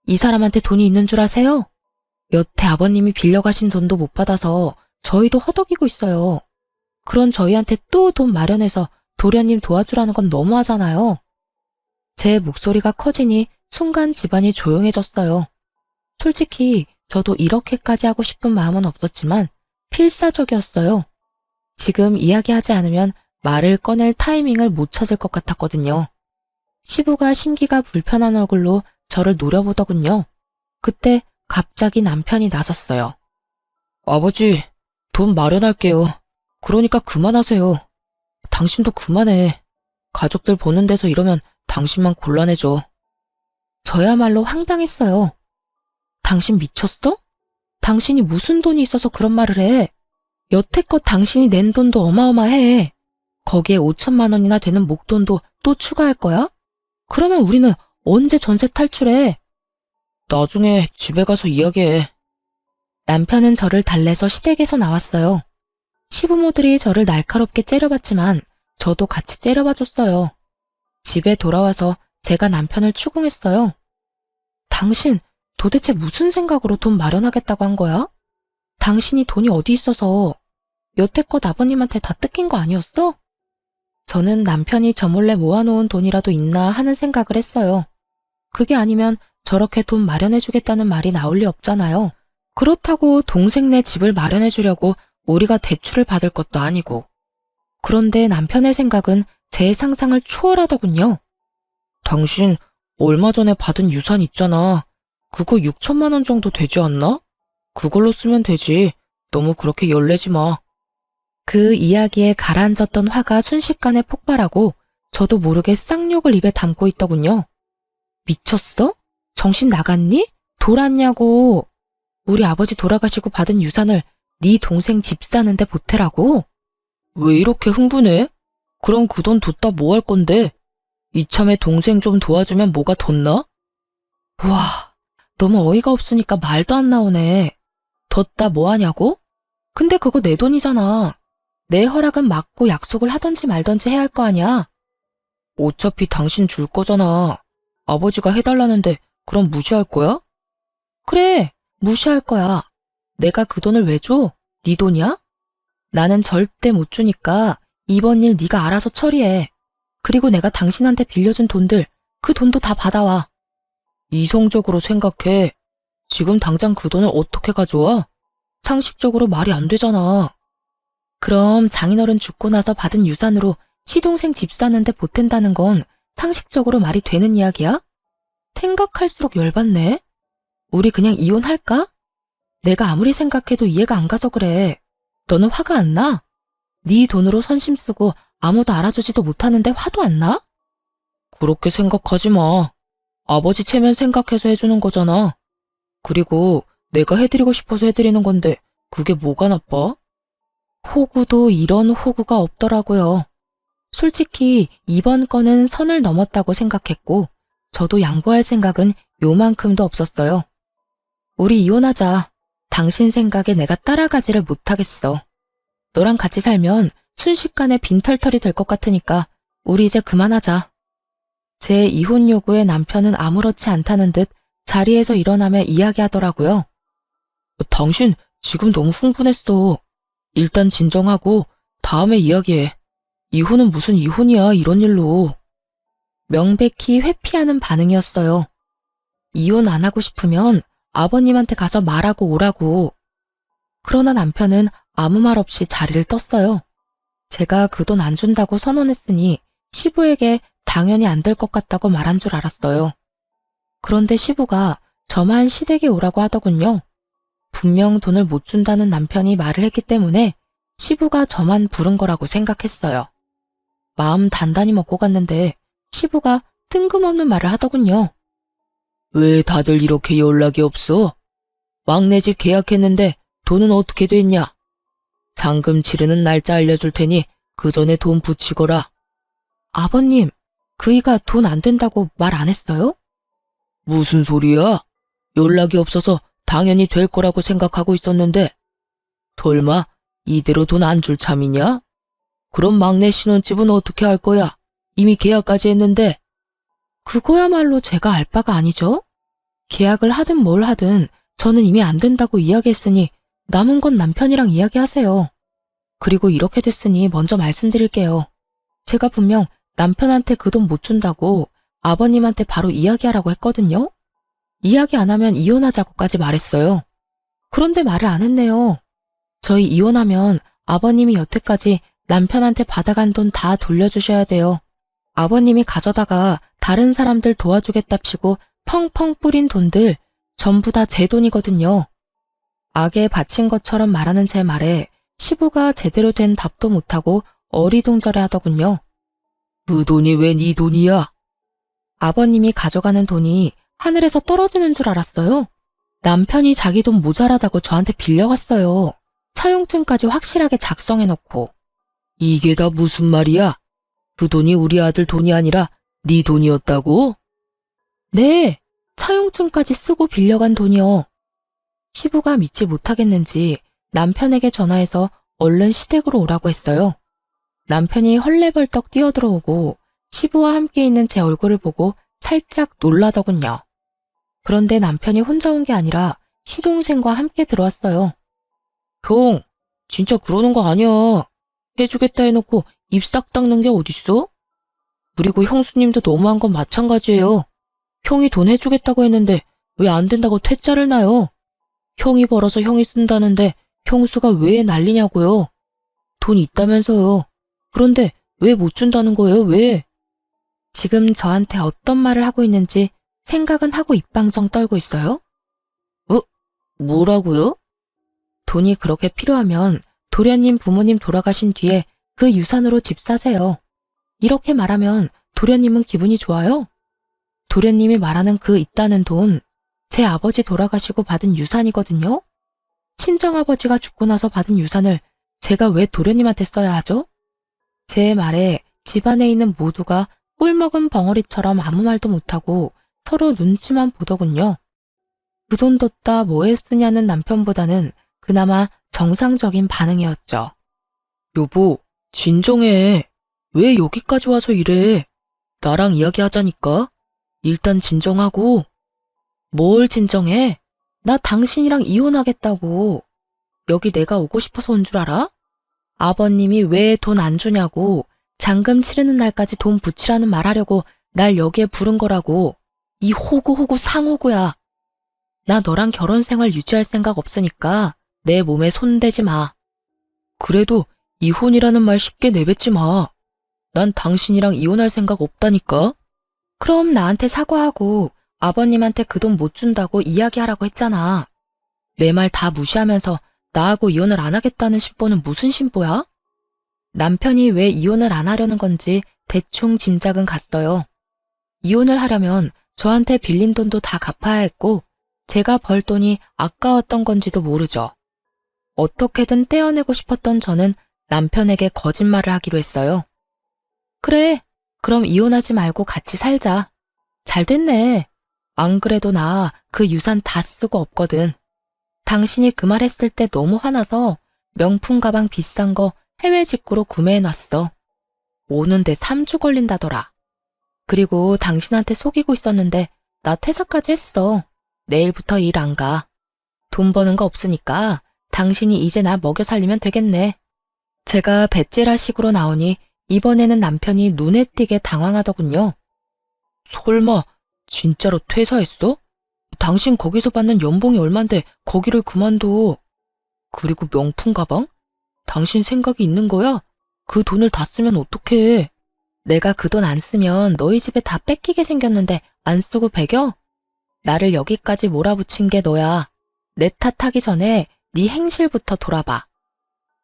이 사람한테 돈이 있는 줄 아세요? 여태 아버님이 빌려가신 돈도 못 받아서 저희도 허덕이고 있어요. 그런 저희한테 또 돈 마련해서 도련님 도와주라는 건 너무하잖아요. 제 목소리가 커지니 순간 집안이 조용해졌어요. 솔직히 저도 이렇게까지 하고 싶은 마음은 없었지만 필사적이었어요. 지금 이야기하지 않으면 말을 꺼낼 타이밍을 못 찾을 것 같았거든요. 시부가 심기가 불편한 얼굴로 저를 노려보더군요. 그때 갑자기 남편이 나섰어요. 아버지, 돈 마련할게요. 그러니까 그만하세요. 당신도 그만해. 가족들 보는 데서 이러면 당신만 곤란해져. 저야말로 황당했어요. 당신 미쳤어? 당신이 무슨 돈이 있어서 그런 말을 해? 여태껏 당신이 낸 돈도 어마어마해. 거기에 5천만 원이나 되는 목돈도 또 추가할 거야? 그러면 우리는 언제 전세 탈출해? 나중에 집에 가서 이야기해. 남편은 저를 달래서 시댁에서 나왔어요. 시부모들이 저를 날카롭게 째려봤지만 저도 같이 째려봐줬어요. 집에 돌아와서 제가 남편을 추궁했어요. 당신 도대체 무슨 생각으로 돈 마련하겠다고 한 거야? 당신이 돈이 어디 있어서 여태껏 아버님한테 다 뜯긴 거 아니었어? 저는 남편이 저 몰래 모아놓은 돈이라도 있나 하는 생각을 했어요. 그게 아니면 저렇게 돈 마련해주겠다는 말이 나올 리 없잖아요. 그렇다고 동생네 집을 마련해주려고 우리가 대출을 받을 것도 아니고. 그런데 남편의 생각은 제 상상을 초월하더군요. 당신 얼마 전에 받은 유산 있잖아. 그거 6천만 원 정도 되지 않나? 그걸로 쓰면 되지. 너무 그렇게 열내지 마. 그 이야기에 가라앉았던 화가 순식간에 폭발하고 저도 모르게 쌍욕을 입에 담고 있더군요. 미쳤어? 정신 나갔니? 돌았냐고. 우리 아버지 돌아가시고 받은 유산을 네 동생 집 사는데 보태라고? 왜 이렇게 흥분해? 그럼 그 돈 뒀다 뭐 할 건데? 이참에 동생 좀 도와주면 뭐가 덧나? 와, 너무 어이가 없으니까 말도 안 나오네. 뒀다 뭐 하냐고? 근데 그거 내 돈이잖아. 내 허락은 막고 약속을 하던지 말던지 해야 할 거 아니야. 어차피 당신 줄 거잖아. 아버지가 해달라는데 그럼 무시할 거야? 그래, 무시할 거야. 내가 그 돈을 왜 줘? 네 돈이야? 나는 절대 못 주니까 이번 일 네가 알아서 처리해. 그리고 내가 당신한테 빌려준 돈들, 그 돈도 다 받아와. 이성적으로 생각해. 지금 당장 그 돈을 어떻게 가져와? 상식적으로 말이 안 되잖아. 그럼 장인어른 죽고 나서 받은 유산으로 시동생 집 사는데 보탠다는 건 상식적으로 말이 되는 이야기야? 생각할수록 열받네. 우리 그냥 이혼할까? 내가 아무리 생각해도 이해가 안 가서 그래. 너는 화가 안 나? 네 돈으로 선심 쓰고 아무도 알아주지도 못하는데 화도 안 나? 그렇게 생각하지 마. 아버지 체면 생각해서 해주는 거잖아. 그리고 내가 해드리고 싶어서 해드리는 건데 그게 뭐가 나빠? 호구도 이런 호구가 없더라고요. 솔직히 이번 건은 선을 넘었다고 생각했고 저도 양보할 생각은 요만큼도 없었어요. 우리 이혼하자. 당신 생각에 내가 따라가지를 못하겠어. 너랑 같이 살면 순식간에 빈털털이 될 것 같으니까 우리 이제 그만하자. 제 이혼 요구에 남편은 아무렇지 않다는 듯 자리에서 일어나며 이야기하더라고요. 당신 지금 너무 흥분했어. 일단 진정하고 다음에 이야기해. 이혼은 무슨 이혼이야, 이런 일로. 명백히 회피하는 반응이었어요. 이혼 안 하고 싶으면 아버님한테 가서 말하고 오라고. 그러나 남편은 아무 말 없이 자리를 떴어요. 제가 그 돈 안 준다고 선언했으니 시부에게 당연히 안 될 것 같다고 말한 줄 알았어요. 그런데 시부가 저만 시댁에 오라고 하더군요. 분명 돈을 못 준다는 남편이 말을 했기 때문에 시부가 저만 부른 거라고 생각했어요. 마음 단단히 먹고 갔는데 시부가 뜬금없는 말을 하더군요. 왜 다들 이렇게 연락이 없어? 막내 집 계약했는데 돈은 어떻게 됐냐? 잔금 치르는 날짜 알려줄 테니 그 전에 돈 붙이거라. 아버님, 그이가 돈 안 된다고 말 안 했어요? 무슨 소리야? 연락이 없어서 당연히 될 거라고 생각하고 있었는데. 설마 이대로 돈 안 줄 참이냐? 그럼 막내 신혼집은 어떻게 할 거야? 이미 계약까지 했는데. 그거야말로 제가 알 바가 아니죠? 계약을 하든 뭘 하든 저는 이미 안 된다고 이야기했으니 남은 건 남편이랑 이야기하세요. 그리고 이렇게 됐으니 먼저 말씀드릴게요. 제가 분명 남편한테 그 돈 못 준다고 아버님한테 바로 이야기하라고 했거든요. 이야기 안 하면 이혼하자고까지 말했어요. 그런데 말을 안 했네요. 저희 이혼하면 아버님이 여태까지 남편한테 받아간 돈 다 돌려주셔야 돼요. 아버님이 가져다가 다른 사람들 도와주겠답시고 펑펑 뿌린 돈들 전부 다 제 돈이거든요. 악에 바친 것처럼 말하는 제 말에 시부가 제대로 된 답도 못하고 어리둥절해 하더군요. 그 돈이 왜 네 돈이야? 아버님이 가져가는 돈이 하늘에서 떨어지는 줄 알았어요. 남편이 자기 돈 모자라다고 저한테 빌려갔어요. 차용증까지 확실하게 작성해놓고. 이게 다 무슨 말이야? 그 돈이 우리 아들 돈이 아니라 네 돈이었다고? 네, 차용증까지 쓰고 빌려간 돈이요. 시부가 믿지 못하겠는지 남편에게 전화해서 얼른 시댁으로 오라고 했어요. 남편이 헐레벌떡 뛰어들어오고 시부와 함께 있는 제 얼굴을 보고 살짝 놀라더군요. 그런데 남편이 혼자 온 게 아니라 시동생과 함께 들어왔어요. 형, 진짜 그러는 거 아니야. 해주겠다 해놓고 입 싹 닦는 게 어딨어? 그리고 형수님도 너무한 건 마찬가지예요. 형이 돈 해주겠다고 했는데 왜 안 된다고 퇴짜를 놔요? 형이 벌어서 형이 쓴다는데 형수가 왜 난리냐고요? 돈 있다면서요. 그런데 왜 못 준다는 거예요? 왜? 지금 저한테 어떤 말을 하고 있는지 생각은 하고 입방정 떨고 있어요? 뭐라고요? 돈이 그렇게 필요하면 도련님 부모님 돌아가신 뒤에 그 유산으로 집 사세요. 이렇게 말하면 도련님은 기분이 좋아요? 도련님이 말하는 그 있다는 돈, 제 아버지 돌아가시고 받은 유산이거든요? 친정아버지가 죽고 나서 받은 유산을 제가 왜 도련님한테 써야 하죠? 제 말에 집안에 있는 모두가 꿀먹은 벙어리처럼 아무 말도 못하고 서로 눈치만 보더군요. 그 돈 뒀다 뭐에 쓰냐는 남편보다는 그나마 정상적인 반응이었죠. 여보, 진정해. 왜 여기까지 와서 이래? 나랑 이야기하자니까. 일단 진정하고. 뭘 진정해? 나 당신이랑 이혼하겠다고. 여기 내가 오고 싶어서 온 줄 알아? 아버님이 왜 돈 안 주냐고 잔금 치르는 날까지 돈 붙이라는 말하려고 날 여기에 부른 거라고. 이 호구호구 상호구야. 나 너랑 결혼 생활 유지할 생각 없으니까 내 몸에 손대지 마. 그래도 이혼이라는 말 쉽게 내뱉지 마. 난 당신이랑 이혼할 생각 없다니까. 그럼 나한테 사과하고 아버님한테 그 돈 못 준다고 이야기하라고 했잖아. 내 말 다 무시하면서 나하고 이혼을 안 하겠다는 심보는 무슨 심보야? 남편이 왜 이혼을 안 하려는 건지 대충 짐작은 갔어요. 이혼을 하려면 저한테 빌린 돈도 다 갚아야 했고 제가 벌 돈이 아까웠던 건지도 모르죠. 어떻게든 떼어내고 싶었던 저는 남편에게 거짓말을 하기로 했어요. 그래, 그럼 이혼하지 말고 같이 살자. 잘 됐네. 안 그래도 나 그 유산 다 쓰고 없거든. 당신이 그 말 했을 때 너무 화나서 명품 가방 비싼 거 해외 직구로 구매해놨어. 오는데 3주 걸린다더라. 그리고 당신한테 속이고 있었는데 나 퇴사까지 했어. 내일부터 일 안 가. 돈 버는 거 없으니까 당신이 이제 나 먹여 살리면 되겠네. 제가 배째라식으로 나오니 이번에는 남편이 눈에 띄게 당황하더군요. 설마 진짜로 퇴사했어? 당신 거기서 받는 연봉이 얼만데 거기를 그만둬. 그리고 명품 가방? 당신 생각이 있는 거야? 그 돈을 다 쓰면 어떡해? 내가 그 돈 안 쓰면 너희 집에 다 뺏기게 생겼는데 안 쓰고 배겨? 나를 여기까지 몰아붙인 게 너야. 내 탓하기 전에 네 행실부터 돌아봐.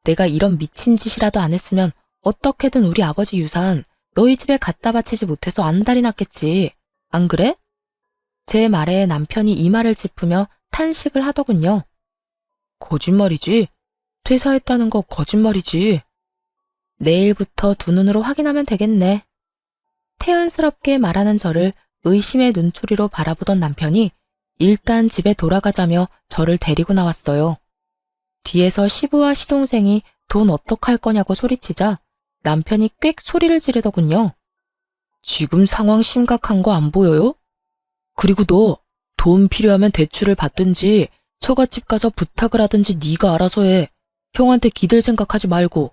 내가 이런 미친 짓이라도 안 했으면 어떻게든 우리 아버지 유산 너희 집에 갖다 바치지 못해서 안달이 났겠지. 안 그래? 제 말에 남편이 이마를 짚으며 탄식을 하더군요. 거짓말이지? 퇴사했다는 거 거짓말이지? 내일부터 두 눈으로 확인하면 되겠네. 태연스럽게 말하는 저를 의심의 눈초리로 바라보던 남편이 일단 집에 돌아가자며 저를 데리고 나왔어요. 뒤에서 시부와 시동생이 돈 어떡할 거냐고 소리치자 남편이 꽥 소리를 지르더군요. 지금 상황 심각한 거 안 보여요? 그리고 너 돈 필요하면 대출을 받든지 처갓집 가서 부탁을 하든지 네가 알아서 해. 형한테 기댈 생각하지 말고.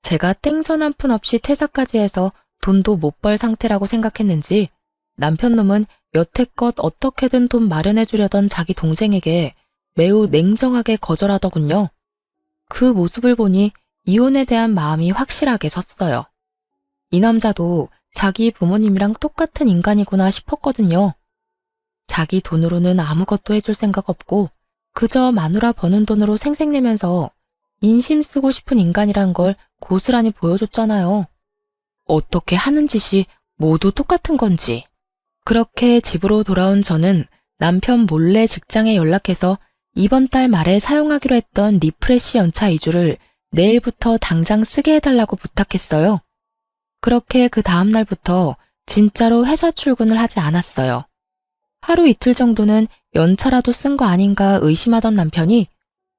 제가 땡전 한 푼 없이 퇴사까지 해서 돈도 못 벌 상태라고 생각했는지 남편 놈은 여태껏 어떻게든 돈 마련해 주려던 자기 동생에게 매우 냉정하게 거절하더군요. 그 모습을 보니 이혼에 대한 마음이 확실하게 섰어요. 이 남자도 자기 부모님이랑 똑같은 인간이구나 싶었거든요. 자기 돈으로는 아무것도 해줄 생각 없고 그저 마누라 버는 돈으로 생색내면서 인심 쓰고 싶은 인간이란 걸 고스란히 보여줬잖아요. 어떻게 하는 짓이 모두 똑같은 건지. 그렇게 집으로 돌아온 저는 남편 몰래 직장에 연락해서 이번 달 말에 사용하기로 했던 리프레시 연차 2주를 내일부터 당장 쓰게 해달라고 부탁했어요. 그렇게 그 다음 날부터 진짜로 회사 출근을 하지 않았어요. 하루 이틀 정도는 연차라도 쓴 거 아닌가 의심하던 남편이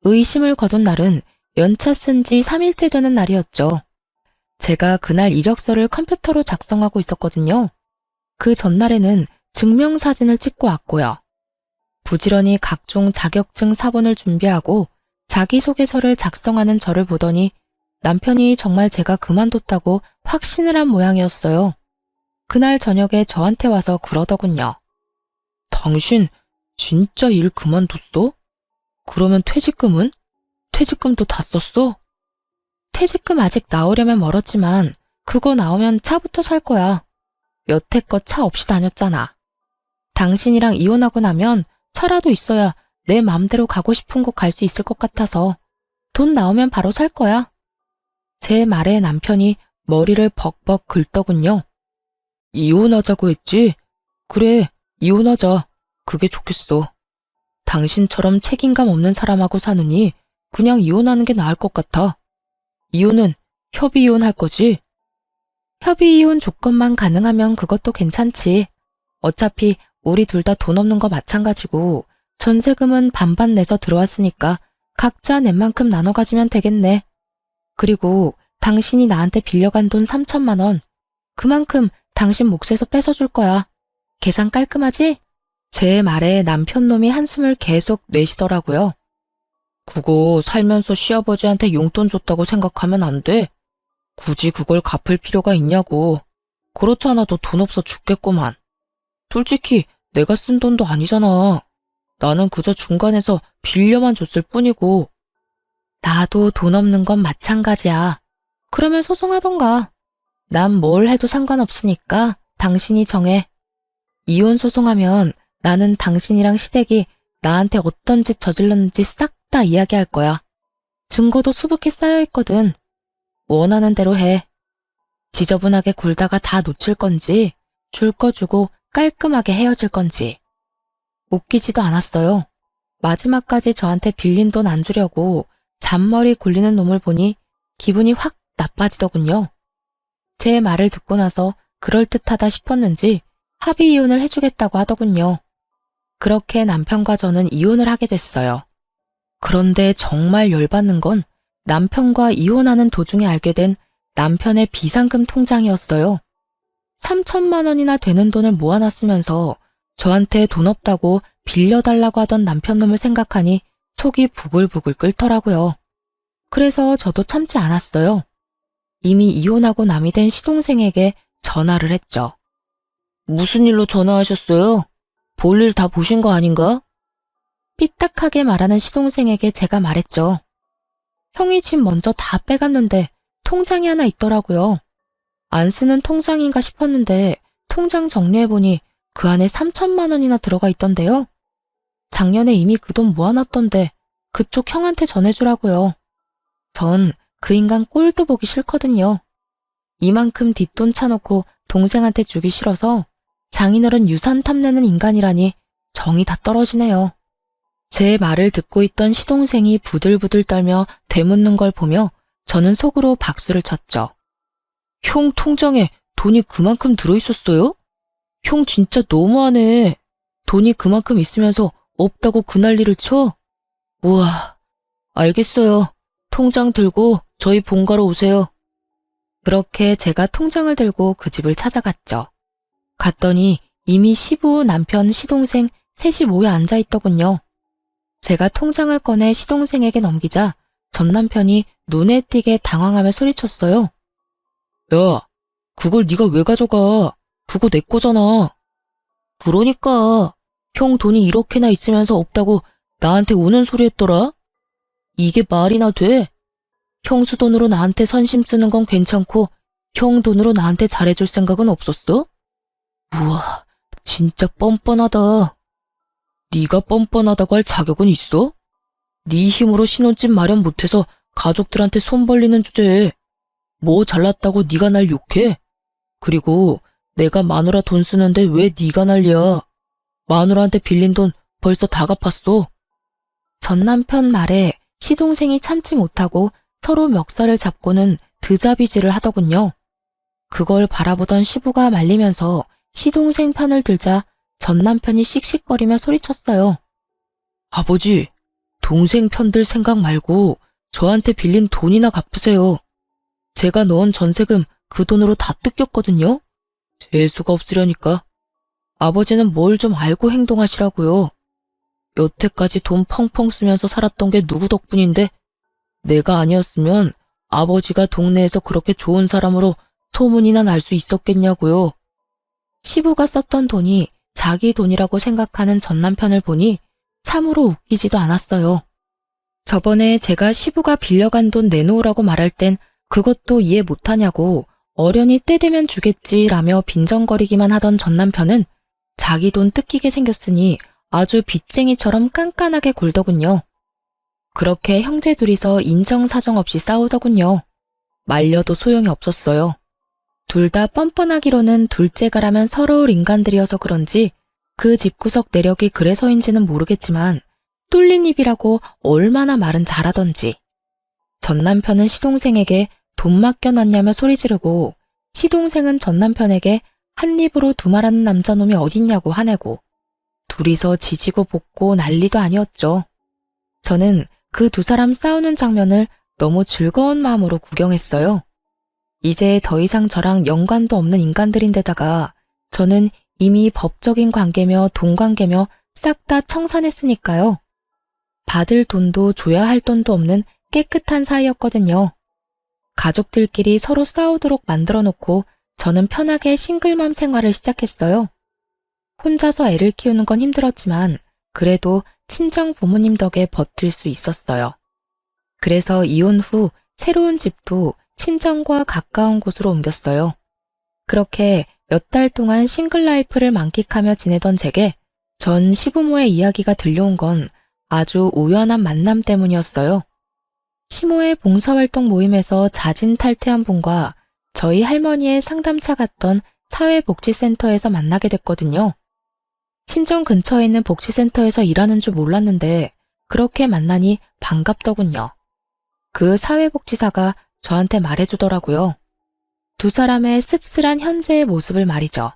의심을 거둔 날은 연차 쓴 지 3일째 되는 날이었죠. 제가 그날 이력서를 컴퓨터로 작성하고 있었거든요. 그 전날에는 증명사진을 찍고 왔고요. 부지런히 각종 자격증 사본을 준비하고 자기소개서를 작성하는 저를 보더니 남편이 정말 제가 그만뒀다고 확신을 한 모양이었어요. 그날 저녁에 저한테 와서 그러더군요. 당신 진짜 일 그만뒀어? 그러면 퇴직금은? 퇴직금도 다 썼어? 퇴직금 아직 나오려면 멀었지만 그거 나오면 차부터 살 거야. 여태껏 차 없이 다녔잖아. 당신이랑 이혼하고 나면 차라도 있어야 내 맘대로 가고 싶은 곳 갈 수 있을 것 같아서 돈 나오면 바로 살 거야. 제 말에 남편이 머리를 벅벅 긁더군요. 이혼하자고 했지? 그래, 이혼하자. 그게 좋겠어. 당신처럼 책임감 없는 사람하고 사느니 그냥 이혼하는 게 나을 것 같아. 이혼은 협의 이혼할 거지? 협의 이혼 조건만 가능하면 그것도 괜찮지. 어차피 우리 둘 다 돈 없는 거 마찬가지고 전세금은 반반 내서 들어왔으니까 각자 낸 만큼 나눠 가지면 되겠네. 그리고 당신이 나한테 빌려간 돈 3천만 원. 그만큼 당신 몫에서 뺏어줄 거야. 계산 깔끔하지? 제 말에 남편 놈이 한숨을 계속 내쉬더라고요. 그거 살면서 시아버지한테 용돈 줬다고 생각하면 안 돼. 굳이 그걸 갚을 필요가 있냐고. 그렇지 않아도 돈 없어 죽겠구만. 솔직히 내가 쓴 돈도 아니잖아. 나는 그저 중간에서 빌려만 줬을 뿐이고. 나도 돈 없는 건 마찬가지야. 그러면 소송하던가. 난 뭘 해도 상관없으니까 당신이 정해. 이혼 소송하면 나는 당신이랑 시댁이 나한테 어떤 짓 저질렀는지 싹 다 이야기할 거야. 증거도 수북히 쌓여있거든. 원하는 대로 해. 지저분하게 굴다가 다 놓칠 건지 줄 거 주고 깔끔하게 헤어질 건지. 웃기지도 않았어요. 마지막까지 저한테 빌린 돈 안 주려고 잔머리 굴리는 놈을 보니 기분이 확 나빠지더군요. 제 말을 듣고 나서 그럴듯하다 싶었는지 합의 이혼을 해주겠다고 하더군요. 그렇게 남편과 저는 이혼을 하게 됐어요. 그런데 정말 열받는 건 남편과 이혼하는 도중에 알게 된 남편의 비상금 통장이었어요. 3천만 원이나 되는 돈을 모아놨으면서 저한테 돈 없다고 빌려달라고 하던 남편 놈을 생각하니 속이 부글부글 끓더라고요. 그래서 저도 참지 않았어요. 이미 이혼하고 남이 된 시동생에게 전화를 했죠. 무슨 일로 전화하셨어요? 볼일 다 보신 거 아닌가? 삐딱하게 말하는 시동생에게 제가 말했죠. 형이 집 먼저 다 빼갔는데 통장이 하나 있더라고요. 안 쓰는 통장인가 싶었는데 통장 정리해보니 그 안에 3천만 원이나 들어가 있던데요. 작년에 이미 그 돈 모아놨던데 그쪽 형한테 전해주라고요. 전 그 인간 꼴도 보기 싫거든요. 이만큼 뒷돈 차놓고 동생한테 주기 싫어서 장인어른 유산 탐내는 인간이라니 정이 다 떨어지네요. 제 말을 듣고 있던 시동생이 부들부들 떨며 되묻는 걸 보며 저는 속으로 박수를 쳤죠. 형 통장에 돈이 그만큼 들어있었어요? 형 진짜 너무하네. 돈이 그만큼 있으면서 없다고 그 난리를 쳐? 우와, 알겠어요. 통장 들고 저희 본가로 오세요. 그렇게 제가 통장을 들고 그 집을 찾아갔죠. 갔더니 이미 시부, 남편, 시동생 셋이 모여 앉아있더군요. 제가 통장을 꺼내 시동생에게 넘기자 전 남편이 눈에 띄게 당황하며 소리쳤어요. 야, 그걸 네가 왜 가져가? 그거 내 거잖아. 그러니까 형 돈이 이렇게나 있으면서 없다고 나한테 우는 소리 했더라? 이게 말이나 돼? 형수 돈으로 나한테 선심 쓰는 건 괜찮고 형 돈으로 나한테 잘해줄 생각은 없었어? 우와, 진짜 뻔뻔하다. 네가 뻔뻔하다고 할 자격은 있어? 네 힘으로 신혼집 마련 못해서 가족들한테 손 벌리는 주제에 뭐 잘났다고 네가 날 욕해? 그리고 내가 마누라 돈 쓰는데 왜 네가 난리야? 마누라한테 빌린 돈 벌써 다 갚았어. 전 남편 말에 시동생이 참지 못하고 서로 멱살을 잡고는 드자비질을 하더군요. 그걸 바라보던 시부가 말리면서 시동생 편을 들자 전 남편이 씩씩거리며 소리쳤어요. 아버지, 동생 편들 생각 말고 저한테 빌린 돈이나 갚으세요. 제가 넣은 전세금 그 돈으로 다 뜯겼거든요. 재수가 없으려니까. 아버지는 뭘 좀 알고 행동하시라고요. 여태까지 돈 펑펑 쓰면서 살았던 게 누구 덕분인데 내가 아니었으면 아버지가 동네에서 그렇게 좋은 사람으로 소문이나 날 수 있었겠냐고요. 시부가 썼던 돈이 자기 돈이라고 생각하는 전 남편을 보니 참으로 웃기지도 않았어요. 저번에 제가 시부가 빌려간 돈 내놓으라고 말할 땐 그것도 이해 못하냐고 어련히 때 되면 주겠지라며 빈정거리기만 하던 전 남편은 자기 돈 뜯기게 생겼으니 아주 빚쟁이처럼 깐깐하게 굴더군요. 그렇게 형제 둘이서 인정사정 없이 싸우더군요. 말려도 소용이 없었어요. 둘 다 뻔뻔하기로는 둘째가라면 서러울 인간들이어서 그런지 그 집구석 내력이 그래서인지는 모르겠지만 뚫린 입이라고 얼마나 말은 잘하던지. 전 남편은 시동생에게 돈 맡겨놨냐며 소리 지르고 시동생은 전 남편에게 한 입으로 두말하는 남자놈이 어딨냐고 화내고 둘이서 지지고 볶고 난리도 아니었죠. 저는 그 두 사람 싸우는 장면을 너무 즐거운 마음으로 구경했어요. 이제 더 이상 저랑 연관도 없는 인간들인데다가 저는 이미 법적인 관계며 돈관계며 싹 다 청산했으니까요. 받을 돈도 줘야 할 돈도 없는 깨끗한 사이였거든요. 가족들끼리 서로 싸우도록 만들어 놓고 저는 편하게 싱글맘 생활을 시작했어요. 혼자서 애를 키우는 건 힘들었지만 그래도 친정 부모님 덕에 버틸 수 있었어요. 그래서 이혼 후 새로운 집도 친정과 가까운 곳으로 옮겼어요. 그렇게 몇 달 동안 싱글 라이프를 만끽하며 지내던 제게 전 시부모의 이야기가 들려온 건 아주 우연한 만남 때문이었어요. 시모의 봉사활동 모임에서 자진 탈퇴한 분과 저희 할머니의 상담차 갔던 사회복지센터에서 만나게 됐거든요. 친정 근처에 있는 복지센터에서 일하는 줄 몰랐는데 그렇게 만나니 반갑더군요. 그 사회복지사가 저한테 말해주더라고요. 두 사람의 씁쓸한 현재의 모습을 말이죠.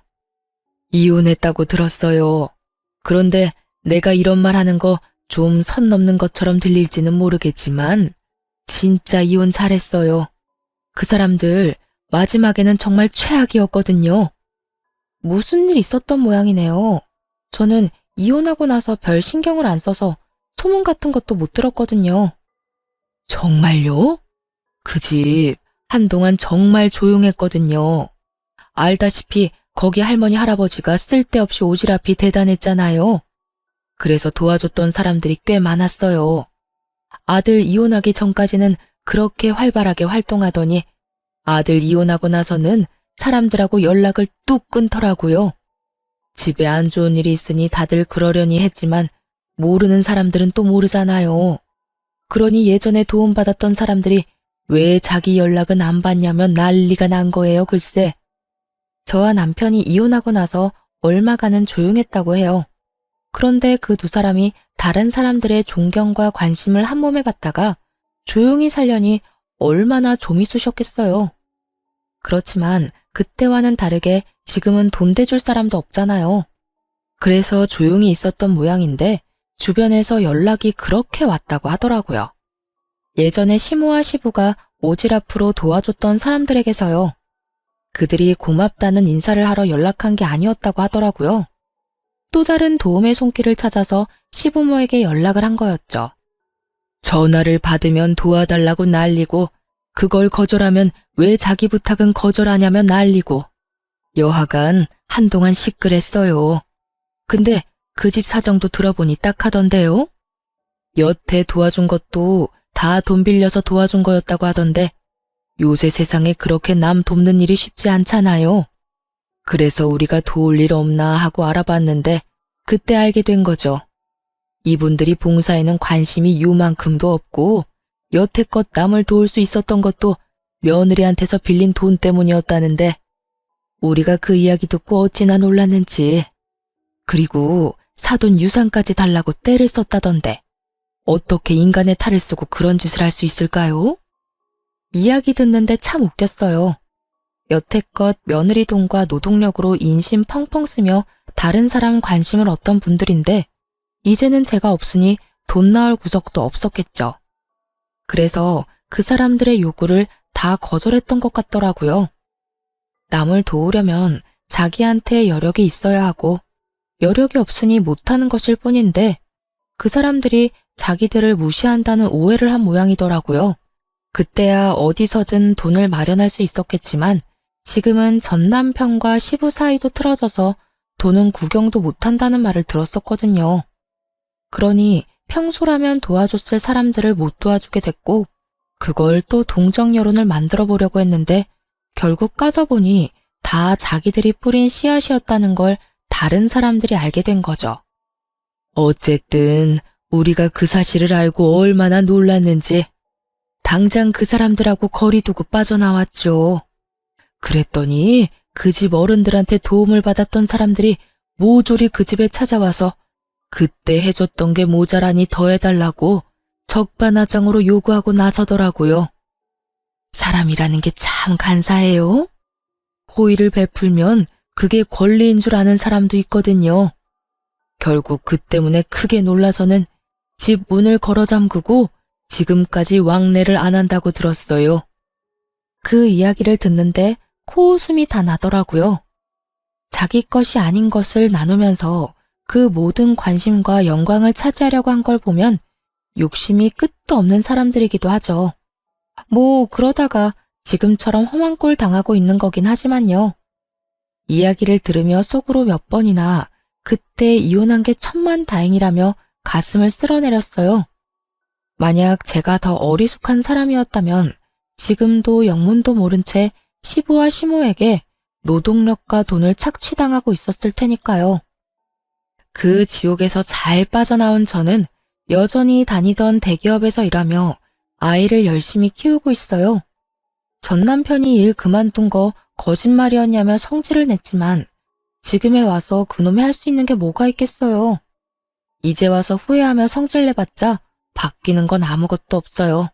이혼했다고 들었어요. 그런데 내가 이런 말 하는 거 좀 선 넘는 것처럼 들릴지는 모르겠지만 진짜 이혼 잘했어요. 그 사람들 마지막에는 정말 최악이었거든요. 무슨 일 있었던 모양이네요. 저는 이혼하고 나서 별 신경을 안 써서 소문 같은 것도 못 들었거든요. 정말요? 그 집 한동안 정말 조용했거든요. 알다시피 거기 할머니 할아버지가 쓸데없이 오지랖이 대단했잖아요. 그래서 도와줬던 사람들이 꽤 많았어요. 아들 이혼하기 전까지는 그렇게 활발하게 활동하더니 아들 이혼하고 나서는 사람들하고 연락을 뚝 끊더라고요. 집에 안 좋은 일이 있으니 다들 그러려니 했지만 모르는 사람들은 또 모르잖아요. 그러니 예전에 도움받았던 사람들이 왜 자기 연락은 안 받냐면 난리가 난 거예요, 글쎄. 저와 남편이 이혼하고 나서 얼마간은 조용했다고 해요. 그런데 그 두 사람이 다른 사람들의 존경과 관심을 한 몸에 받다가 조용히 살려니 얼마나 좀이 쑤셨겠어요. 그렇지만 그때와는 다르게 지금은 돈 대줄 사람도 없잖아요. 그래서 조용히 있었던 모양인데 주변에서 연락이 그렇게 왔다고 하더라고요. 예전에 시모와 시부가 오지랖으로 도와줬던 사람들에게서요. 그들이 고맙다는 인사를 하러 연락한 게 아니었다고 하더라고요. 또 다른 도움의 손길을 찾아서 시부모에게 연락을 한 거였죠. 전화를 받으면 도와달라고 난리고 그걸 거절하면 왜 자기 부탁은 거절하냐며 난리고 여하간 한동안 시끌했어요. 근데 그 집 사정도 들어보니 딱하던데요. 여태 도와준 것도 다 돈 빌려서 도와준 거였다고 하던데 요새 세상에 그렇게 남 돕는 일이 쉽지 않잖아요. 그래서 우리가 도울 일 없나 하고 알아봤는데 그때 알게 된 거죠. 이분들이 봉사에는 관심이 요만큼도 없고 여태껏 남을 도울 수 있었던 것도 며느리한테서 빌린 돈 때문이었다는데 우리가 그 이야기 듣고 어찌나 놀랐는지. 그리고 사돈 유산까지 달라고 떼를 썼다던데 어떻게 인간의 탈을 쓰고 그런 짓을 할 수 있을까요? 이야기 듣는데 참 웃겼어요. 여태껏 며느리 돈과 노동력으로 인심 펑펑 쓰며 다른 사람 관심을 얻던 분들인데 이제는 제가 없으니 돈 나올 구석도 없었겠죠. 그래서 그 사람들의 요구를 다 거절했던 것 같더라고요. 남을 도우려면 자기한테 여력이 있어야 하고 여력이 없으니 못하는 것일 뿐인데 그 사람들이 자기들을 무시한다는 오해를 한 모양이더라고요. 그때야 어디서든 돈을 마련할 수 있었겠지만 지금은 전 남편과 시부 사이도 틀어져서 돈은 구경도 못한다는 말을 들었었거든요. 그러니 평소라면 도와줬을 사람들을 못 도와주게 됐고 그걸 또 동정 여론을 만들어 보려고 했는데 결국 까서 보니 다 자기들이 뿌린 씨앗이었다는 걸 다른 사람들이 알게 된 거죠. 어쨌든 우리가 그 사실을 알고 얼마나 놀랐는지 당장 그 사람들하고 거리 두고 빠져나왔죠. 그랬더니 그 집 어른들한테 도움을 받았던 사람들이 모조리 그 집에 찾아와서 그때 해줬던 게 모자라니 더 해달라고 적반하장으로 요구하고 나서더라고요. 사람이라는 게 참 간사해요. 호의를 베풀면 그게 권리인 줄 아는 사람도 있거든요. 결국 그 때문에 크게 놀라서는 집 문을 걸어 잠그고 지금까지 왕래를 안 한다고 들었어요. 그 이야기를 듣는데 코웃음이 다 나더라고요. 자기 것이 아닌 것을 나누면서 그 모든 관심과 영광을 차지하려고 한 걸 보면 욕심이 끝도 없는 사람들이기도 하죠. 뭐 그러다가 지금처럼 험한 꼴 당하고 있는 거긴 하지만요. 이야기를 들으며 속으로 몇 번이나 그때 이혼한 게 천만다행이라며 가슴을 쓸어내렸어요. 만약 제가 더 어리숙한 사람이었다면 지금도 영문도 모른 채 시부와 시모에게 노동력과 돈을 착취당하고 있었을 테니까요. 그 지옥에서 잘 빠져나온 저는 여전히 다니던 대기업에서 일하며 아이를 열심히 키우고 있어요. 전 남편이 일 그만둔 거 거짓말이었냐며 성질을 냈지만 지금에 와서 그놈이 할 수 있는 게 뭐가 있겠어요. 이제 와서 후회하며 성질내봤자 바뀌는 건 아무것도 없어요.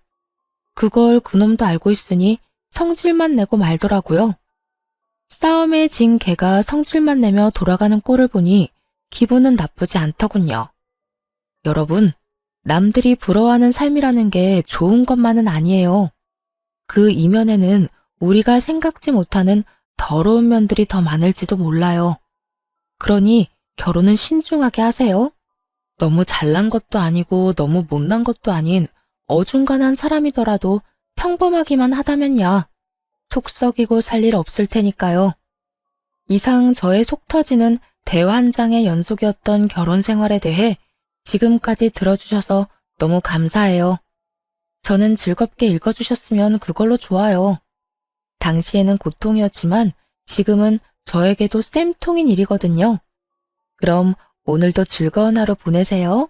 그걸 그놈도 알고 있으니 성질만 내고 말더라고요. 싸움에 진 개가 성질만 내며 돌아가는 꼴을 보니 기분은 나쁘지 않더군요. 여러분, 남들이 부러워하는 삶이라는 게 좋은 것만은 아니에요. 그 이면에는 우리가 생각지 못하는 더러운 면들이 더 많을지도 몰라요. 그러니 결혼은 신중하게 하세요. 너무 잘난 것도 아니고 너무 못난 것도 아닌 어중간한 사람이더라도 평범하기만 하다면야 속 썩이고 살 일 없을 테니까요. 이상 저의 속 터지는 대환장의 연속이었던 결혼 생활에 대해 지금까지 들어주셔서 너무 감사해요. 저는 즐겁게 읽어주셨으면 그걸로 좋아요. 당시에는 고통이었지만 지금은 저에게도 쌤통인 일이거든요. 그럼 오늘도 즐거운 하루 보내세요.